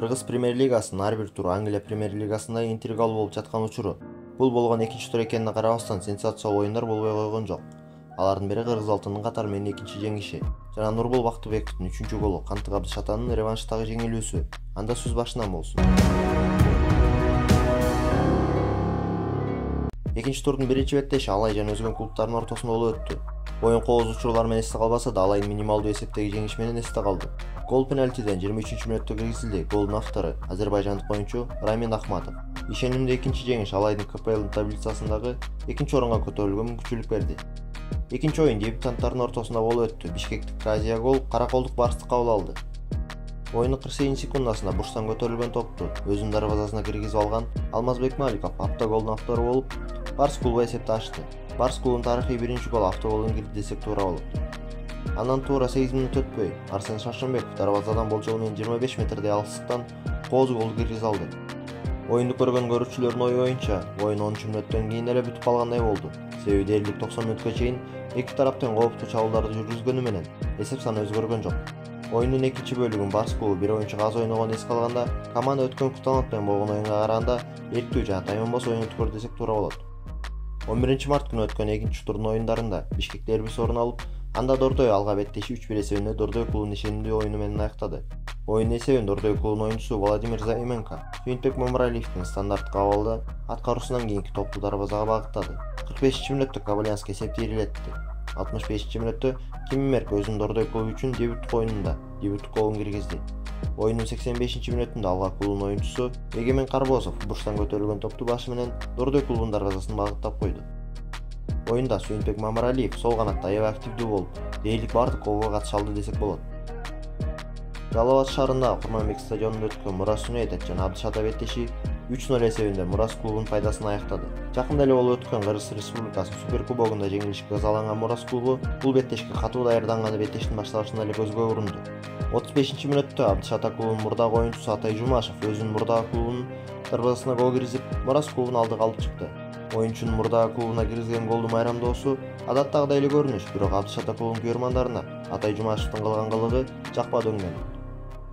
Кыргыз премьер-лигасынын ар бир туру Англия премьер-лигасында интригалуу болуп жаткан учуру. Бул болгон экинчи тур экенине карабастан сенсациялуу оюндар болбой койгон жок. Алардын бири Кыргыз алтынын катары менен экинчи жеңиши жана Нурбол Бактыбековдун 3-чү голу Кантык Абдышатанын реванштагы жеңилүүсү. Анда сөз башынан болсун. Экинчи турдун биринчи беттеши Алай жана өзгөн клубтардын ортосунда болуп өттү. Оюн кооз учурлар менен эсте калбаса да Алайдын минималдуу эсептеги жеңиш менен эсте калды. Гол пенальтиден 23-мүнөттө киргизилди. Голдун автору азербайжандык оюнчу Рамин Ахматов. Ишенимдүү экинчи жеңиш Алайдын КПЛ таблицасындагы экинчи орунга көтөрүлүүгө мүмкүнчүлүк берди. Экинчи оюн дебютанттардын ортосунда болуп өттү. Бишкектик Казия гол караколдук Барсты кабыл алды. Оюндун 48-секундасында бурчтан көтөрүлгөн топту өзүнүн дарбазасына киргизип алган Алмазбек Маликов автоголдун автору болуп, Барс клубу эсепти ачты. Барс клубунун тарыхый биринчи голу автоголдон кирди десек туура болот. Андан туура 8 мүнөт өтпөй Арсен Шашынбеков дарбазадан болжол менен 25 метрдей алыстыктан кооз голду киргизе алды. Оюнду көргөн көрүүчүлөрдүн ою боюнча, оюн 10-мүнөттөн кийин эле бүтүп калгандай болду. Себеби дээрлик 90 мүнөткө чейин эки тараптын кооптуу чабуулдарды жүргүзгөнү менен эсеп саны өзгөргөн жок. Оюндун экинчи бөлүгүн Барс клубу бир оюнчуга аз ойногонун эске алганда, команда өткөн куталант менен болгон оюнга караганда эрктүү жана тайманбас оюн өткөрдү десек туура болот. 11 март күнү өткөн экинчи турдун оюндарында Бишкек дербиси орун алып, анда Дордой алга беттеши 3-1 эсебинде Дордой клубунун ишенимдүү оюну менен аяктады. Оюндун эсебин Дордой клубунун оюнчусу Владимир Займенко Сүйүнтбек Мамыралиевдин стандарттык абалда аткаруусунан кийинки топту дарбазага багыттады. 45-мүнөттө Кабылянский эсепти ирилетти. 65-мүнөттө Киммерк өзүнүн Дордой клубу үчүн дебюттук оюнунда дебюттук голун киргизди. Оюндун 85-мүнөтүндө алга клубунун оюнчусу Эгемен Карбозов бурчтан көтөрүлгөн топту башы менен Дордой клубунун дарбазасына багыттап койду. Оюнда Сүйүнтбек Мамыралиев сол канатта аябай активдүү болуп, дээрлик бардык голго катыша алды десек болот. Жалал Абад шаарындагы Курманбек стадионунда өткөн Мурас Юнайтед жана Абдышата беттеши 3-0 эсебинде Мурас клубунун пайдасына аяктады. Жакында эле болуп өткөн Кыргыз Республикасынын Суперкубогунда жеңилишке ызаланган Мурас клубу бул беттешке катуу даярданганы беттештин башталышында эле көзгө урунду. 35-мүнөттө Абдышата клубунун мурдагы оюнчусу Атай Жумашев өзүнүн мурдагы клубунун дарбазасына гол киргизип, Мурас клубун алдыга алып чыкты. Оюнчунун мурдагы клубуна киргизген голдун майрамдоосу адаттагыдай эле көрүнүш, бирок Абдышата клубунун көрмандарына Атай Жумашевдин кылган кылыгы жакпады өңгөн.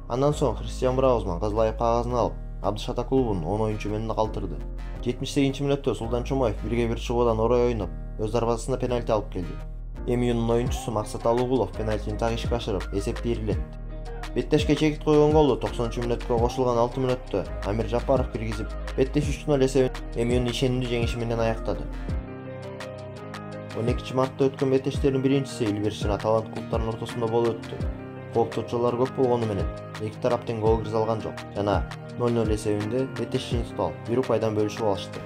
Андан соң Христиан Браузман кызыл айып кагазын алып, Абдышата клубунун 10 оюнчу менен калтырды. 78-мүнөттө Султан Чумаев 1-1 чыгуудан орой ойноп, өз дарбазасына пенальти алып келди. МЮнун оюнчусу Максат Алуугулов пенальтини так ишке ашырып, эсепти ирилетти. Беттешке чекит койгон голду 90-мүнөткө кошулган 6 мүнөттө Амир Жапаров киргизип, беттеш 3-0 эсебин МЮнун ишенимдүү жеңиши менен аяктады. 12 мартта өткөн беттештердин биринчиси Илбирс жана Талант клубтарынын ортосунда болуп өттү. Коопточулар көп болгону менен эки тараптын гол киргизе алган жок жана 0-0 эсебинде беттеш жеңишти алып, бир упайдан бөлүшүп алышты.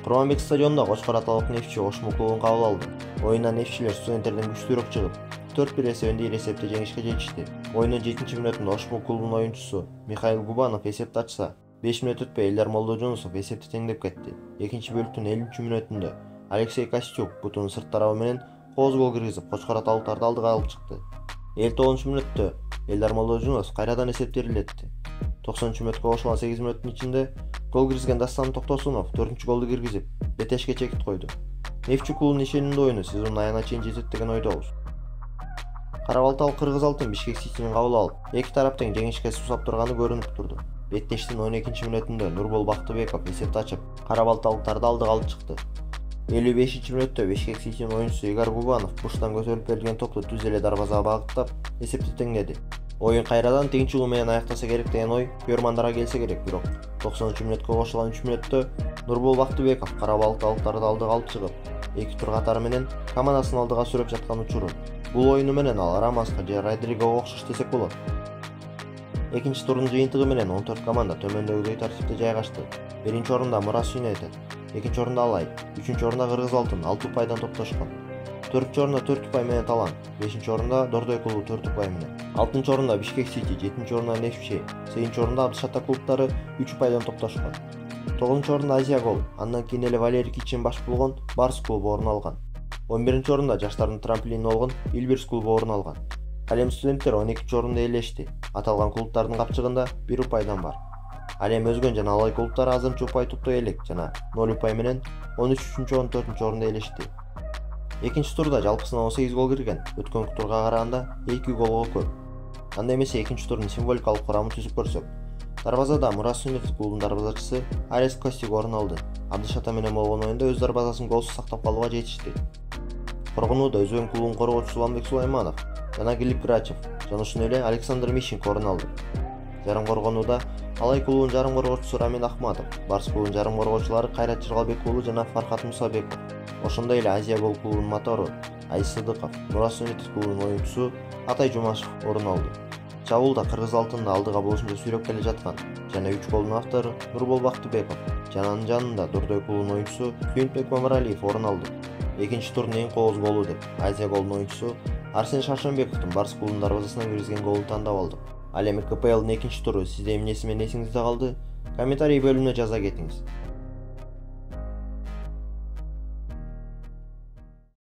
Курманбек стадионунда Кочкор аталык Нефчи Ошму клубун кабыл алды. Оюндан нефчилер студенттерден күчтүүрөөк чыгып, 4-1 эсебинде ир эсепте жеңишке жетишти. Оюндун 7-мүнөтүндө Ошму клубунун оюнчусу Михаил Губанов эсепти ачса, 5 мүнөт өтпөй Элдар Молдожунусов эсепти теңдеп кетти. Экинчи бөлүктүн 50-мүнөтүндө Алексей Костюк бутунун сырт тарабы менен кооз гол киргизип, Кочкор аталыктарды алдыга алып чыкты. 59-мүнөттө Элдар Молдожунусов кайрадан эсепти ирилетти. 90-мүнөткө кошулган 8 мүнөттүн ичинде гол киргизген Дастан Токтосунов 4-чү голду киргизип, беттешке чекит койду. Нефчи клубунун ишенимдүү оюну сезондун аягына чейин жетет деген ойдобуз. Карабалталык Кыргыз алтын Бишкек Ситини кабыл алып, эки тараптын жеңишке суусап турганы көрүнүп турду. Беттештин 12-мүнөтүндө Нурбол Бактыбеков эсепти ачып, карабалталыктарды алдыга алып чыкты. 55-мүнөттө Бишкек Ситинин оюнчусу Игорь Губанов бурчтан көтөрүлүп берилген топту түз эле дарбазага багыттап, эсепти теңдеди. Оюн кайрадан тең чыгуу менен аяктаса керек деген ой көрмандарга келсе керек, бирок 90-мүнөткө кошулган 3 мүнөттө Нурбол Бактыбеков карабалталыктарды алдыга алып чыгып, эки тур катары менен командасын алдыга сүрөп жаткан учуру. Бул оюну менен ал Рамаска же Родригого окшош десек болот. Экинчи турдун жыйынтыгы менен 14 команда төмөндөгүдөй тартипте жайгашты. Биринчи орунда Мурас Юнайтед, экинчи орунда Алай, үчүнчү орунда Кыргыз алтын 6 упайдан топтошкон. 4-чү орунда 4 упай менен Талант, 5-чи орунда Дордой клубу 4 упай менен. 6-чы орунда Бишкек Сити, 7-чи орунда Нефчи, 8-чи орунда Абдышата клубтары 3 упайдан топтошкон. 9-чу орунда Азия гол, андан кийин эле Валерий Кичин баш болгон Барс клубу орун алган. 11-чи орунда жаштардын трамплини болгон Илбирс клубу орун алган. Ал эми студенттер 12-чи орунда ээлешти. Аталган клубтардын капчыгында 1 упайдан бар. Ал эми өзгөн жана Алай клубтары азырынча упай туптой элек жана 0 упай менен 13-14-чү орунда ээлешти. Экинчи турда жалпысынан 18 гол кирген, өткөн турга караганда 2 голго көп. Анда эмесе экинчи турдун символикалык курамын түзүп көрсөк, Дарбазада Мурас Сүннетов клубунун дарбазачысы Арес Костик орун алды. Абдыш Ата менен болгон оюнда өз дарбазасын голсуз сактап калууга жетишти. Коргонууда өзбек клубунун коргоочусу Уланбек Сулайманов жана Глеб Грачев жана ошондой эле Александр Мищенко орун алды. Жарым коргонууда Алай клубунун жарым коргоочусу Рамин Ахматов, Барс клубунун жарым коргоочулары Кайрат Жыргалбек уулу жана Фархат Мусабеков, ошондой эле Азия Гол клубунун мотору Айыз Сыдыков, Мурас Сүннетов клубунун оюнчусу Атай Жумашев орун алды. Чабуулда кыргыз алтынында алдыга болушунча сүйрөп келе жаткан жана 3 голдун автору Нурбол Бактыбеков жана анын жанында Дордой клубунун оюнчусу Күйүнтбек Мамыралиев орун алды. Экинчи турдун эң кооз голу деп Азия Голдун оюнчусу Арсен Шаршенбековдун Барс клубунун дарбазасына киргизген голду тандап алдык. Ал эми КПЛдын экинчи туру сизде эмнеси менен эсиңизде калды? Комментарий бөлүмүнө жаза кетиңиз.